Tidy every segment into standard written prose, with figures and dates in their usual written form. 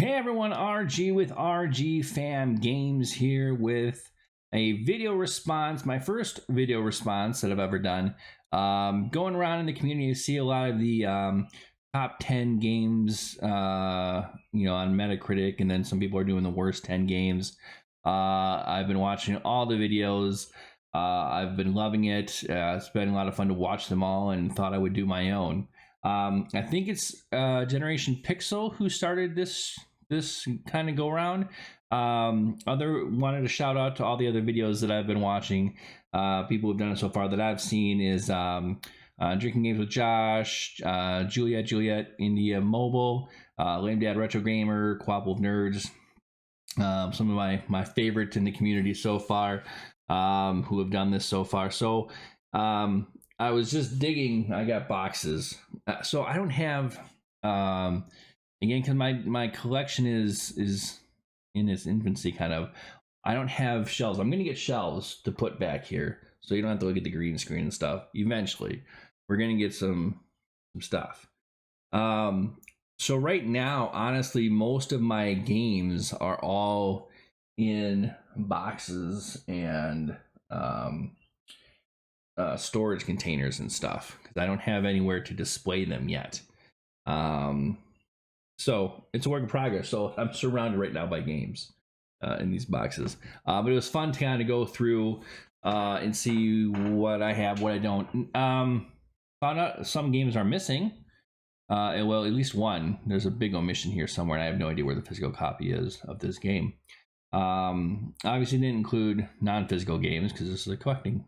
Hey everyone, RG with RG Fam Games here with a video response, my first video response that I've ever done. Going around in the community, you see a lot of the top 10 games, on Metacritic, and then some people are doing the worst 10 games. I've been watching all the videos. I've been loving it. It's been a lot of fun to watch them all and thought I would do my own. I think it's Generation Pixel who started this kind of go around. Wanted to shout out to all the other videos that I've been watching. People who've done it so far that I've seen is Drinking Games with Josh, Juliet-Juliet-IndiaMobile, Lame Dad Retro Gamer, Co-ople of Nerds. Some of my favorites in the community so far, who have done this so far. So I was just digging. I got boxes, so I don't have again, because my collection is in its infancy, kind of. I don't have shelves. I'm gonna get shelves to put back here, so you don't have to look at the green screen and stuff. Eventually, we're gonna get some stuff. So right now, honestly, most of my games are all in boxes and storage containers and stuff, because I don't have anywhere to display them yet. So it's a work in progress. So I'm surrounded right now by games in these boxes. But it was fun to kind of go through and see what I have, what I don't. Found out some games are missing. Well, at least one. There's a big omission here somewhere, and I have no idea where the physical copy is of this game. Obviously didn't include non-physical games because this is a collecting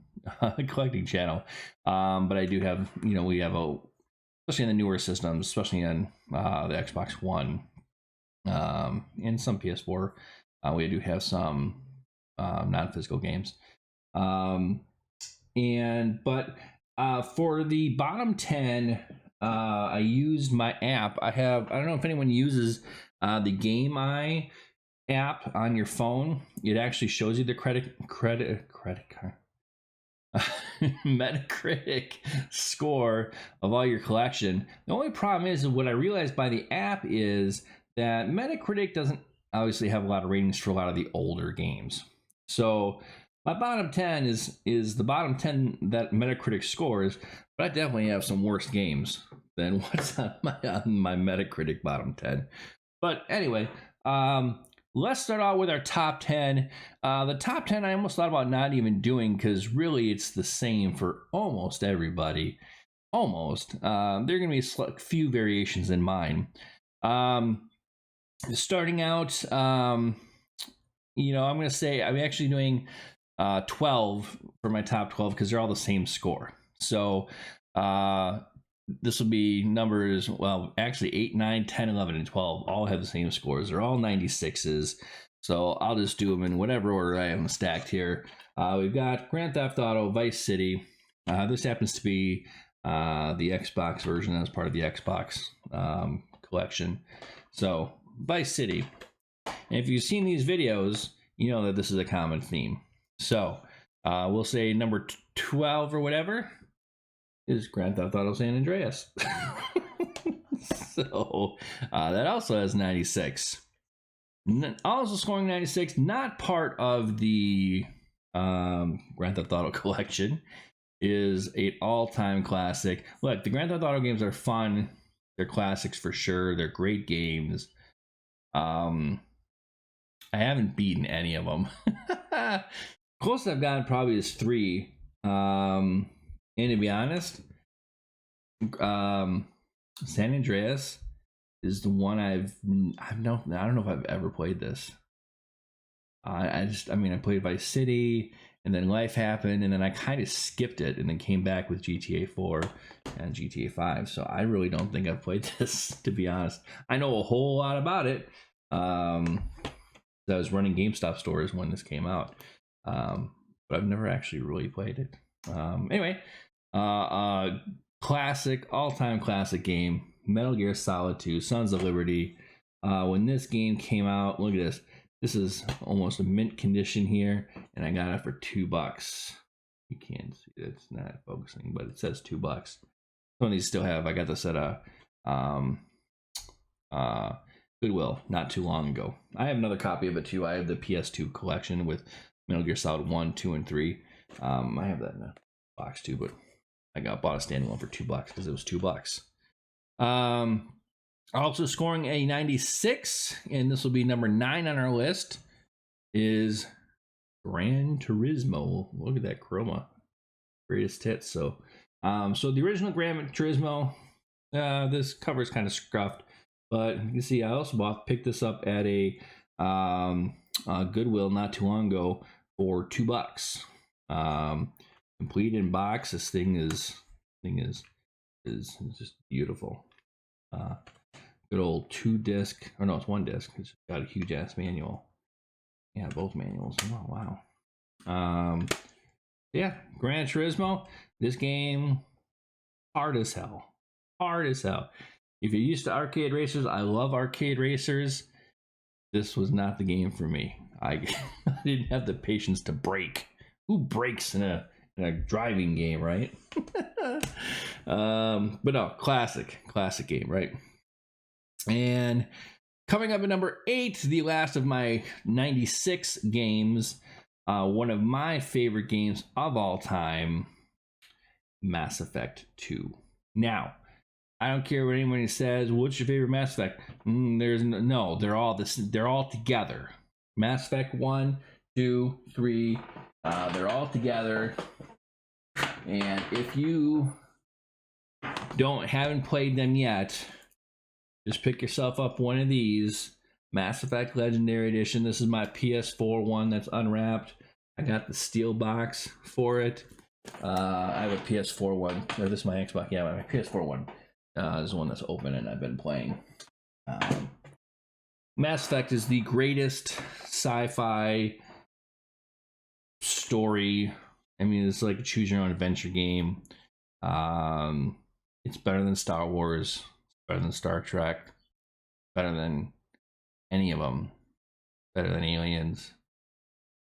channel. But I do have, we have especially in the newer systems, especially on the Xbox One and some PS4, we do have some non-physical games. But for the bottom 10, I used my app. I don't know if anyone uses the Game Eye app on your phone. It actually shows you the credit card. Metacritic score of all your collection. The only problem is what I realized by the app is that Metacritic doesn't obviously have a lot of ratings for a lot of the older games. So my bottom 10 is the bottom 10 that Metacritic scores, but I definitely have some worse games than what's on my Metacritic bottom 10. But anyway, let's start out with our top 10. The top 10 I almost thought about not even doing, because really it's the same for almost everybody. Almost. There are going to be a few variations in mine. Starting out, I'm going to say I'm actually doing 12 for my top 12 because they're all the same score. So this will be numbers, well, actually 8, 9, 10, 11, and 12 all have the same scores. They're all 96s. So I'll just do them in whatever order I have them stacked here. We've got Grand Theft Auto, Vice City. This happens to be the Xbox version as part of the Xbox collection. So Vice City. And if you've seen these videos, you know that this is a common theme. So we'll say number 12 or whatever is Grand Theft Auto San Andreas. So that also has 96. Also scoring 96, not part of the Grand Theft Auto collection, is an all-time classic. Look, the Grand Theft Auto games are fun. They're classics for sure. They're great games. I haven't beaten any of them. Closest I've gotten probably is 3. And to be honest, San Andreas is the one I don't know if I've ever played this. I played Vice City, and then life happened, and then I kind of skipped it, and then came back with GTA 4 and GTA 5. So I really don't think I've played this, to be honest. I know a whole lot about it. I was running GameStop stores when this came out, but I've never actually really played it. Anyway, classic, all-time classic game, Metal Gear Solid 2, Sons of Liberty. When this game came out, look at this. This is almost a mint condition here, and I got it for $2. You can't see it, it's not focusing, but it says $2. Some of these still have. I got this at a Goodwill not too long ago. I have another copy of it too. I have the PS2 collection with Metal Gear Solid 1, 2, and 3. I have that in a box too, but I bought a standalone for $2 because it was $2. Also scoring a 96, and this will be number 9 on our list, is Gran Turismo. Look at that chroma. Greatest hits. So the original Gran Turismo, this cover is kind of scuffed, but you can see I also picked this up at a Goodwill not too long ago for $2. Complete in box. This thing is just beautiful. Good old 2-disc, or no, it's 1-disc. It's got a huge ass manual. Yeah, both manuals. Oh wow. Yeah, Gran Turismo. This game, hard as hell. Hard as hell. If you're used to arcade racers, I love arcade racers. This was not the game for me. I didn't have the patience to brake. Who brakes in a driving game, right? But no, classic game, right? And coming up at number 8, the last of my 96 games, one of my favorite games of all time, Mass Effect 2. Now, I don't care what anybody says. What's your favorite Mass Effect? They're all together. Mass Effect 1, 2, 3, they're all together. And if you haven't played them yet, just pick yourself up one of these. Mass Effect Legendary Edition. This is my PS4 one that's unwrapped. I got the steel box for it. I have a PS4 one. Or this is my Xbox. Yeah, my PS4 one. This is the one that's open and I've been playing. Mass Effect is the greatest sci-fi story. I mean, it's like a choose your own adventure game. It's better than Star Wars, better than Star Trek, better than any of them, better than Aliens.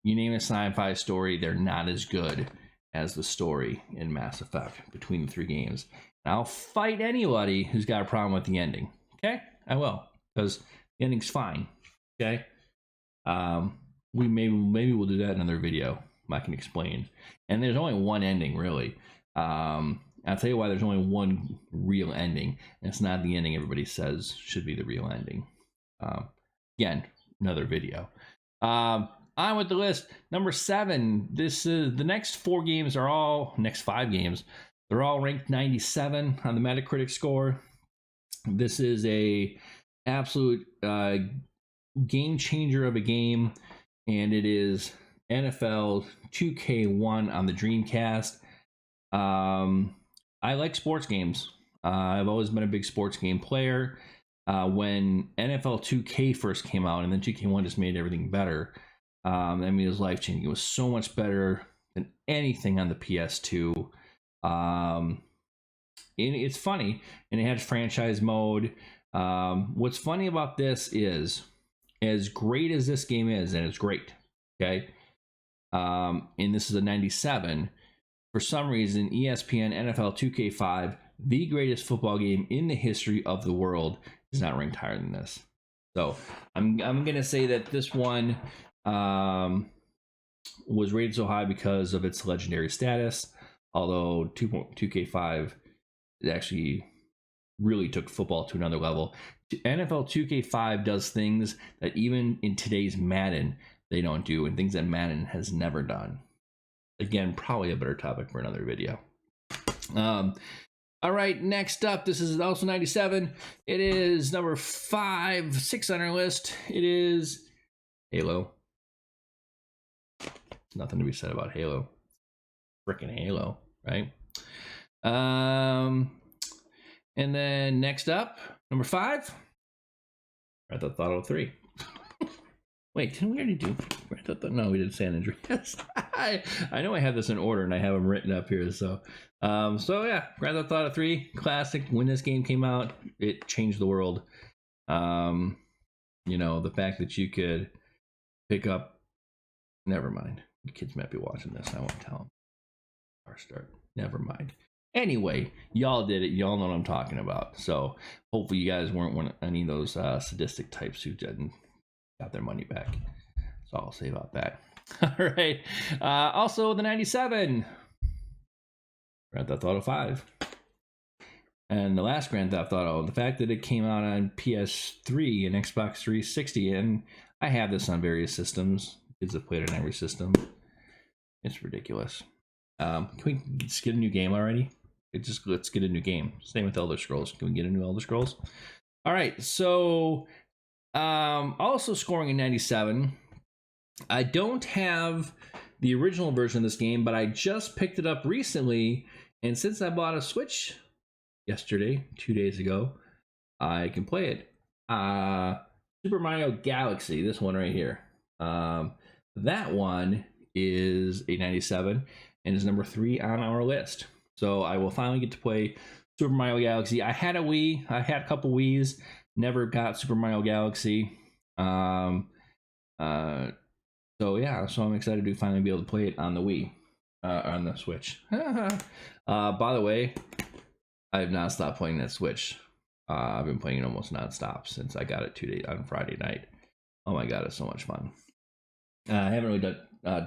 You name a sci-fi story, they're not as good as the story in Mass Effect between the 3 games. And I'll fight anybody who's got a problem with the ending. Okay? I will, because the ending's fine. Okay? Maybe we'll do that in another video. I can explain. And there's only one ending, really. I'll tell you why there's only one real ending. And it's not the ending everybody says should be the real ending. Again, another video. On with the list. Number 7. This is the next 5 games. They're all ranked 97 on the Metacritic score. This is a absolute game changer of a game, and it is NFL 2K1 on the Dreamcast. I like sports games. I've always been a big sports game player. When NFL 2K first came out, and then 2K1 just made everything better. I mean, it was life-changing. It was so much better than anything on the PS2. And it's funny, and it had franchise mode. What's funny about this is, as great as this game is, and it's great, okay? And this is a 97. For some reason, ESPN NFL 2K5, the greatest football game in the history of the world, is not ranked higher than this. So I'm gonna say that this one was rated so high because of its legendary status. Although 2K5 actually really took football to another level. NFL 2K5 does things that even in today's Madden they don't do, and things that Madden has never done. Again, probably a better topic for another video. All right, next up, this is also 97. It is number 6 on our list. It is Halo. Nothing to be said about Halo. Freaking Halo, right? And then next up, number 5, Grand Theft Auto 3. Wait, didn't we already do Grand Theft Auto? No, we did San Andreas. I know I have this in order and I have them written up here. So yeah, Grand Theft Auto 3, classic. When this game came out, it changed the world. You know, the fact that you could pick up, never mind. The kids might be watching this. I won't tell them. Start. Never mind. Anyway, y'all did it. Y'all know what I'm talking about. So hopefully you guys weren't one of any of those sadistic types who didn't got their money back. So I'll say about that. All right. Also, the 97. Grand Theft Auto 5. And the last Grand Theft Auto, the fact that it came out on PS3 and Xbox 360, and I have this on various systems. Kids have played it on every system. It's ridiculous. Can we just get a new game already? Let's get a new game. Same with Elder Scrolls. Can we get a new Elder Scrolls? All right. So, also scoring in 97. I don't have the original version of this game, but I just picked it up recently, and since I bought a Switch yesterday, 2 days ago, I can play it. Super Mario Galaxy, this one right here. That one is a 97 and is number 3 on our list. So I will finally get to play Super Mario Galaxy. I had a Wii. I had a couple Wiis. Never got Super Mario Galaxy. So yeah, so I'm excited to finally be able to play it on the Wii, on the Switch. By the way, I have not stopped playing that Switch. I've been playing it almost nonstop since I got it 2 days on Friday night. Oh my god, it's so much fun. I haven't really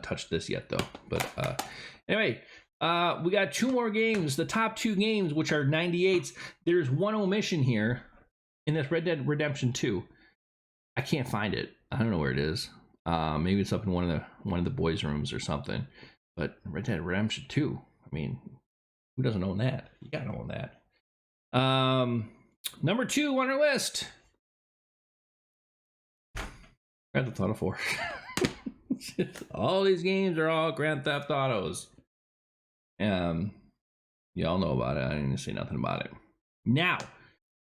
touched this yet though. But anyway, we got 2 more games. The top 2 games, which are 98s. There's one omission here in this Red Dead Redemption 2. I can't find it. I don't know where it is. Maybe it's up in one of the boys' rooms or something. But Red Dead Redemption 2. I mean, who doesn't own that? You gotta own that. Number 2 on our list. Grand Theft Auto 4. All these games are all Grand Theft Autos. Y'all know about it. I didn't even say nothing about it. Now,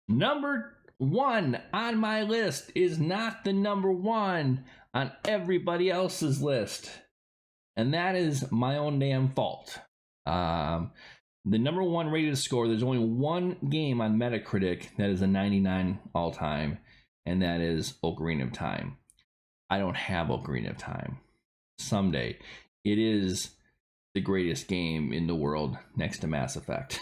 number 1 on my list is not the number 1 on everybody else's list. And that is my own damn fault. The number 1 rated score, there's only one game on Metacritic that is a 99 all time, and that is Ocarina of Time. I don't have Ocarina of Time. Someday. It is the greatest game in the world next to Mass Effect.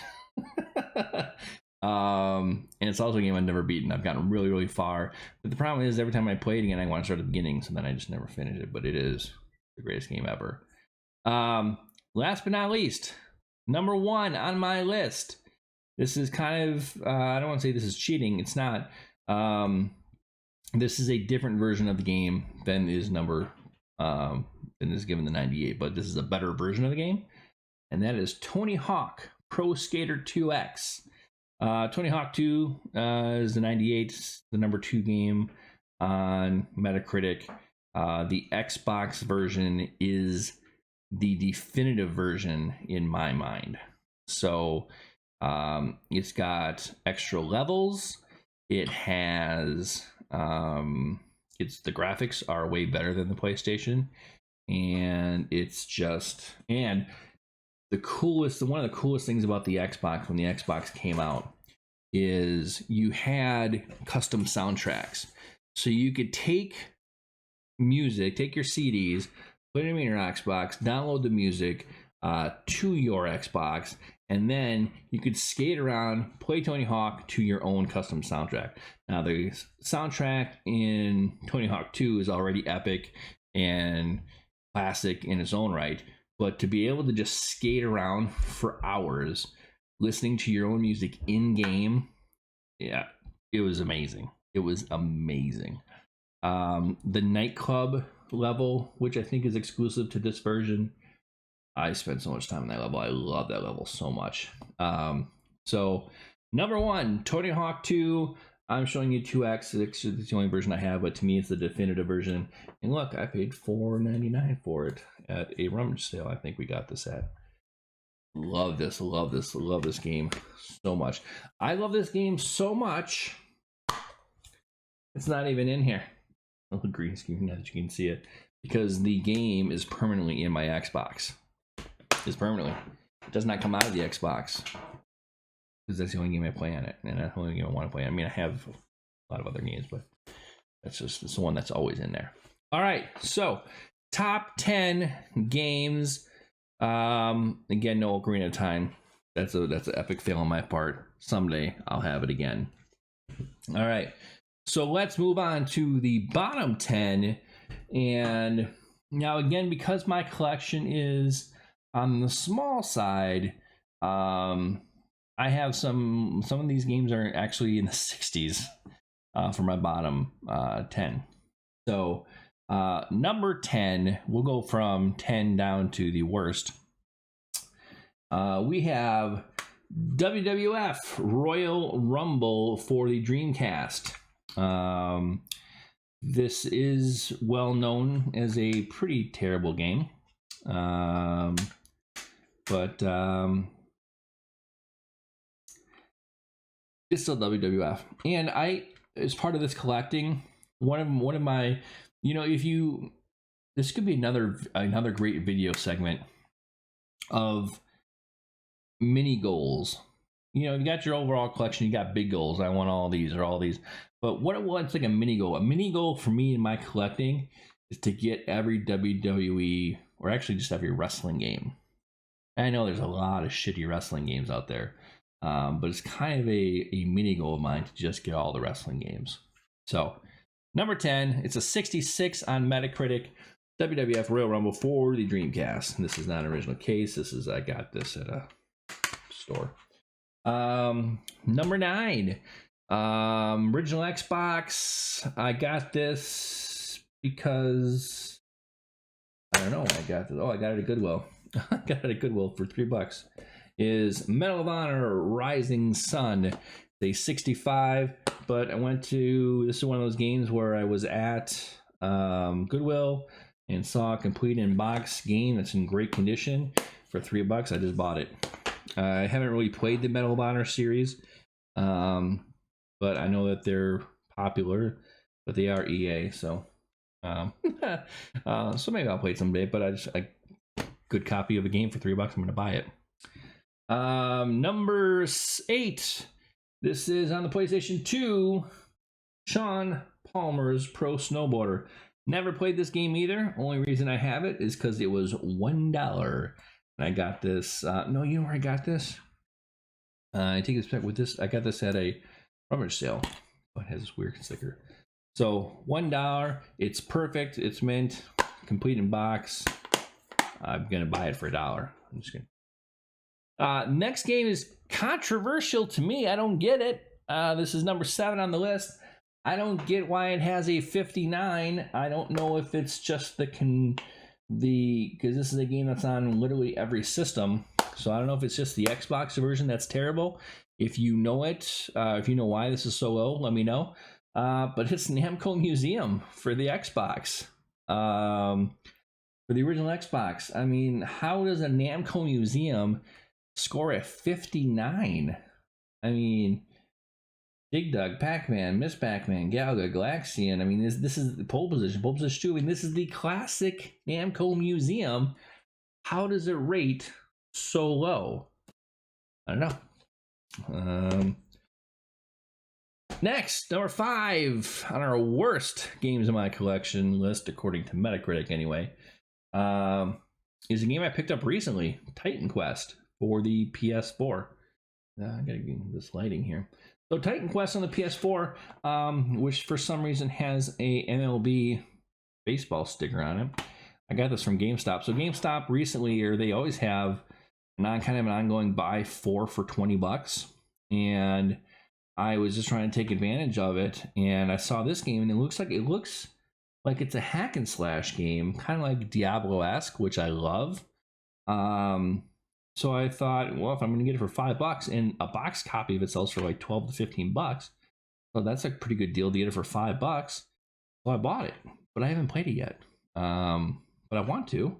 And it's also a game I've never beaten. I've gotten really, really far. But the problem is every time I play it again, I want to start at the beginning, so then I just never finish it. But it is the greatest game ever. Last but not least, number 1 on my list. This is kind of, I don't want to say this is cheating. It's not. This is a different version of the game than is given the 98, but this is a better version of the game, and that is Tony Hawk Pro Skater 2X. Tony Hawk 2 is the 98, the number 2 game on Metacritic. The Xbox version is the definitive version in my mind. So it's got extra levels. It has the graphics are way better than the PlayStation, and it's just, and one of the coolest things about the Xbox when the Xbox came out is you had custom soundtracks. So you could take music, take your CDs, put them in your Xbox, download the music to your Xbox, and then you could skate around, play Tony Hawk to your own custom soundtrack. Now, the soundtrack in Tony Hawk 2 is already epic and classic in its own right, but to be able to just skate around for hours listening to your own music in-game, yeah, it was amazing. It was amazing. The nightclub level, which I think is exclusive to this version, I spent so much time on that level. I love that level so much. So number 1, Tony Hawk 2. I'm showing you 2X. It's the only version I have, but to me it's the definitive version. And look, I paid $4.99 for it at a rummage sale. I think we got this at. Love this game so much. I love this game so much, it's not even in here. Oh, green screen, now that you can see it, because the game is permanently in my Xbox. It's permanently. It does not come out of the Xbox, because that's the only game I play on it, and that's the only game I want to play on. I mean, I have a lot of other games, but it's the one that's always in there. All right, so top 10 games. Again, no Ocarina of Time. that's an epic fail on my part. Someday I'll have it again. All right, so let's move on to the bottom 10. And now again, because my collection is on the small side, I have some of these games are actually in the 60s for my bottom 10. So number 10, we'll go from 10 down to the worst. We have WWF Royal Rumble for the Dreamcast. This is well known as a pretty terrible game. But it's still WWF. And as part of this collecting, one of my, this could be another great video segment of mini goals. You got your overall collection, you got big goals. I want all these or all these. But what's like a mini goal? A mini goal for me in my collecting is to get every WWE, or actually just every wrestling game. I know there's a lot of shitty wrestling games out there, but it's kind of a mini goal of mine to just get all the wrestling games. So, number 10, it's a 66 on Metacritic, WWF Royal Rumble for the Dreamcast. This is not an original case. I got this at a store. Number 9, original Xbox. I got this because I don't know. I got this. Oh, I got it at Goodwill. I got it at Goodwill for $3. Is Medal of Honor Rising Sun. They 65, but I went to, this is one of those games where I was at Goodwill and saw a complete in-box game that's in great condition for $3. I just bought it. I haven't really played the Medal of Honor series, but I know that they're popular, but they are EA, so so maybe I'll play it someday. But a good copy of a game for $3, I'm going to buy it. Number 8. This is on the PlayStation 2. Sean Palmer's Pro Snowboarder. Never played this game either. Only reason I have it is because it was $1. And I got this. No, you know where I got this? I take this back with this. I got this at a rummage sale. Oh, it has this weird sticker. So $1. It's perfect. It's mint. Complete in box. I'm gonna buy it for $1. I'm just gonna. Next game is controversial to me. I don't get it. This is number 7 on the list. I don't get why it has a 59. I don't know if it's just because this is a game that's on literally every system. So I don't know if it's just the Xbox version that's terrible. If you know it, if you know why this is so low, let me know. But it's Namco Museum for the Xbox. For the original Xbox. I mean, how does a Namco Museum score a 59? I mean, Dig Dug, Pac-Man, Miss Pac-Man, Galaga, Galaxian. I mean, this is the pole position 2. I mean, this is the classic Namco Museum. How does it rate so low? I don't know. Next, number 5 on our worst games in my collection list, according to Metacritic anyway, is a game I picked up recently, Titan Quest for the PS4. I gotta get this lighting here. So Titan Quest on the PS4, which for some reason has a MLB baseball sticker on it. I got this from GameStop. So GameStop recently, or they always have kind of an ongoing buy 4 for $20. And I was just trying to take advantage of it, and I saw this game, and it looks like it's a hack and slash game, kind of like Diablo-esque, which I love. So I thought, well, if I'm going to get it for $5, and a box copy of it sells for like $12 to $15, so that's a pretty good deal to get it for $5. So I bought it, but I haven't played it yet. But I want to.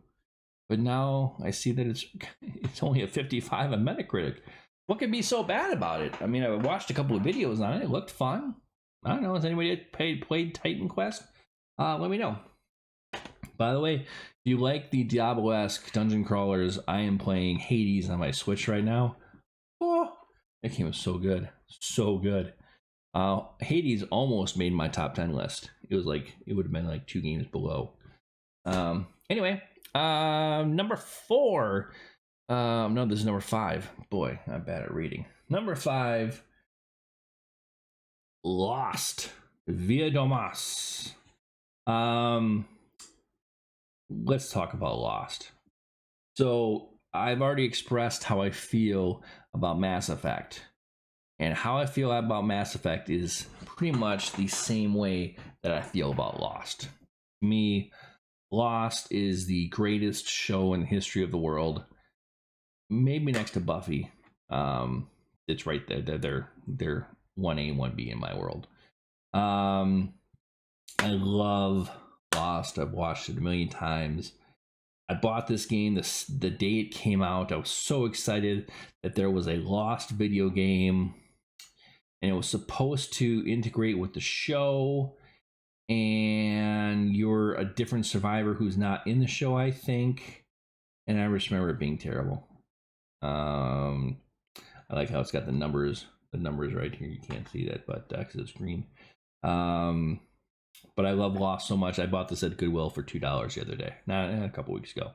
But now I see that it's only a 55 on Metacritic. What could be so bad about it? I mean, I watched a couple of videos on it. It looked fun. I don't know. Has anybody played Titan Quest? Let me know. By the way, if you like the Diablo-esque dungeon crawlers, I am playing Hades on my Switch right now. Oh, that game was so good. So good. Hades almost made my top 10 list. It would have been like 2 games below. Anyway, number 4. No, this is number 5. Boy, I'm bad at reading. Number 5, Lost Via Domas. Let's talk about Lost. So I've already expressed how I feel about Mass Effect. And how I feel about Mass Effect is pretty much the same way that I feel about Lost. To me, Lost is the greatest show in the history of the world. Maybe next to Buffy. It's right there. They're 1A, 1B in my world. I love Lost. I've watched it a million times. I bought this game the day it came out. I was so excited that there was a Lost video game, and it was supposed to integrate with the show, and you're a different survivor who's not in the show, I think. And I just remember it being terrible. I like how it's got the numbers right here. You can't see that, but because it's green. But I love Lost so much. I bought this at Goodwill for $2 the other day, not a couple weeks ago.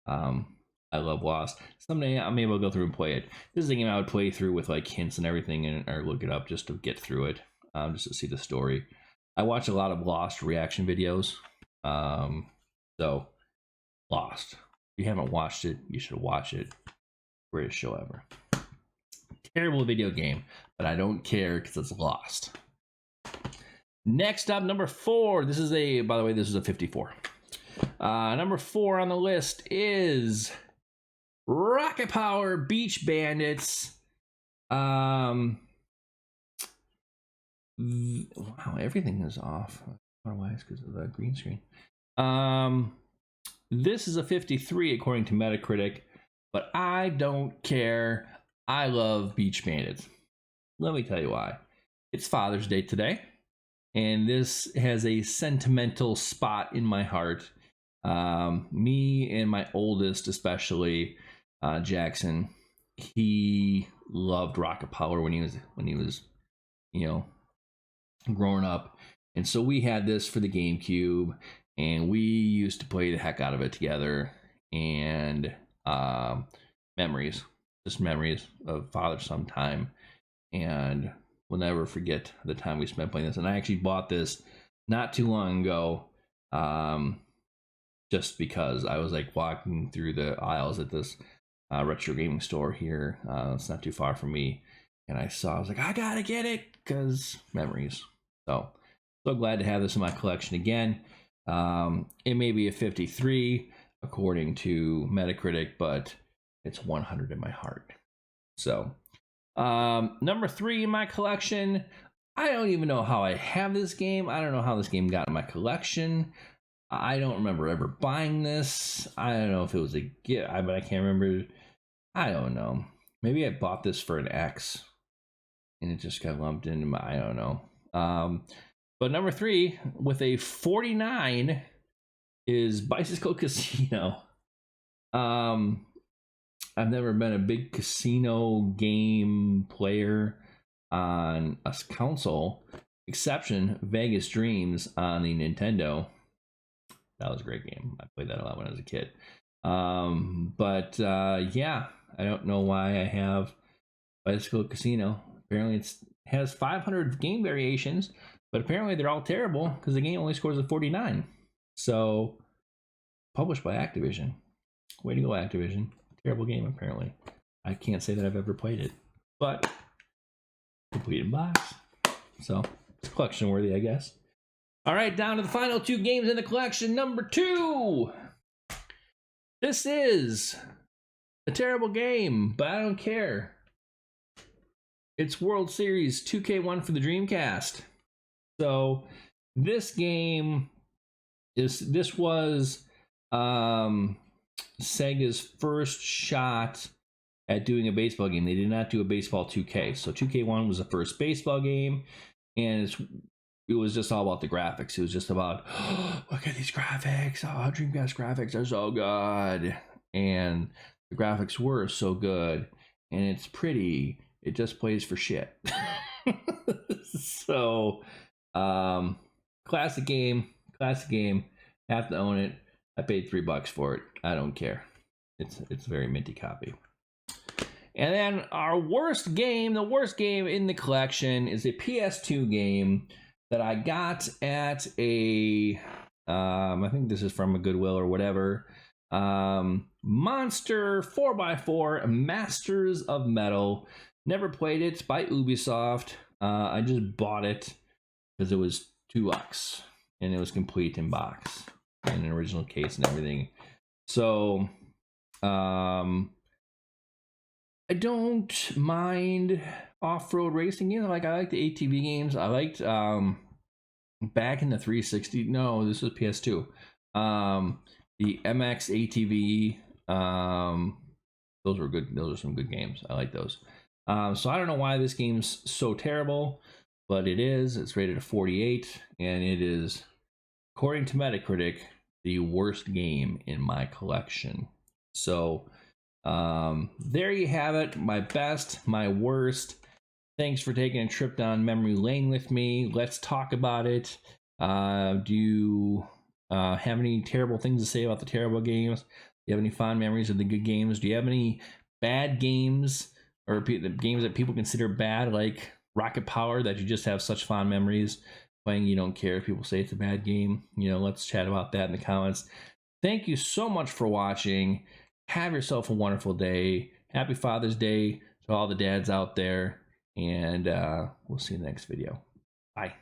I love Lost. Someday I'm able to go through and play it. This is a game I would play through with like hints and everything, or look it up just to get through it, just to see the story. I watch a lot of Lost reaction videos. So Lost. If you haven't watched it, you should watch it. Greatest show ever. Terrible video game, but I don't care because it's Lost. Next up, number 4. This is a 54. Number 4 on the list is Rocket Power Beach Bandits. Wow, everything is off. I don't know why, it's because of the green screen. This is a 53 according to Metacritic, but I don't care. I love Beach Bandits. Let me tell you why. It's Father's Day today, and this has a sentimental spot in my heart. Me and my oldest, especially Jackson, he loved Rocket Power when he was growing up, and so we had this for the GameCube, and we used to play the heck out of it together. And memories of father-son time, and we'll never forget the time we spent playing this. And I actually bought this not too long ago, just because I was like walking through the aisles at this retro gaming store here. It's not too far from me, and I was like, I gotta get it because memories. So glad to have this in my collection again. It may be a 53 according to Metacritic, but it's 100 in my heart. So number 3 in my collection, I don't even know how I have this game. I don't know how this game got in my collection. I don't remember ever buying this. I don't know if it was a gift, but I can't remember. I don't know. Maybe I bought this for an X and it just got lumped into my, I don't know. But number 3 with a 49 is Bicycle Casino. I've never been a big casino game player on a console, exception Vegas Dreams on the Nintendo. That was a great game. I played that a lot when I was a kid. Yeah, I don't know why I have Bicycle Casino. Apparently it has 500 game variations, but apparently they're all terrible because the game only scores a 49. So, published by Activision. Way to go, Activision. Terrible game, apparently. I can't say that I've ever played it, but completed box. So, it's collection worthy, I guess. All right, down to the final 2 games in the collection. Number 2. This is a terrible game, but I don't care. It's World Series 2K1 for the Dreamcast. So, this game was Sega's first shot at doing a baseball game. They did not do a baseball 2K. So 2K1 was the first baseball game, and it was just all about the graphics. It was just about, oh, look at these graphics. Oh, Dreamcast graphics are so good. And the graphics were so good, and it's pretty. It just plays for shit. So, classic game. Have to own it. I paid $3 for it. I don't care. it's a very minty copy. And then our worst game, the worst game in the collection, is a PS2 game that I got at a, I think this is from a Goodwill or whatever, Monster 4x4 Masters of Metal. Never played it. It's by Ubisoft. I just bought it because it was $2 and it was complete in box and an original case and everything. So, I don't mind off-road racing games. I like the ATV games. I liked back in the 360. No, this was PS2. The MX ATV. Those were good. Those are some good games. I like those. So I don't know why this game's so terrible, but it is. It's rated a 48, and it is, according to Metacritic, the worst game in my collection. So there you have it. My best, my worst. Thanks for taking a trip down memory lane with me. Let's talk about it. Do you have any terrible things to say about the terrible games? Do you have any fond memories of the good games? Do you have any bad games or the games that people consider bad, like Rocket Power, that you just have such fond memories playing? You don't care if people say it's a bad game. You know, let's chat about that in the comments. Thank you so much for watching. Have yourself a wonderful day. Happy Father's Day to all the dads out there. And we'll see you in the next video. Bye.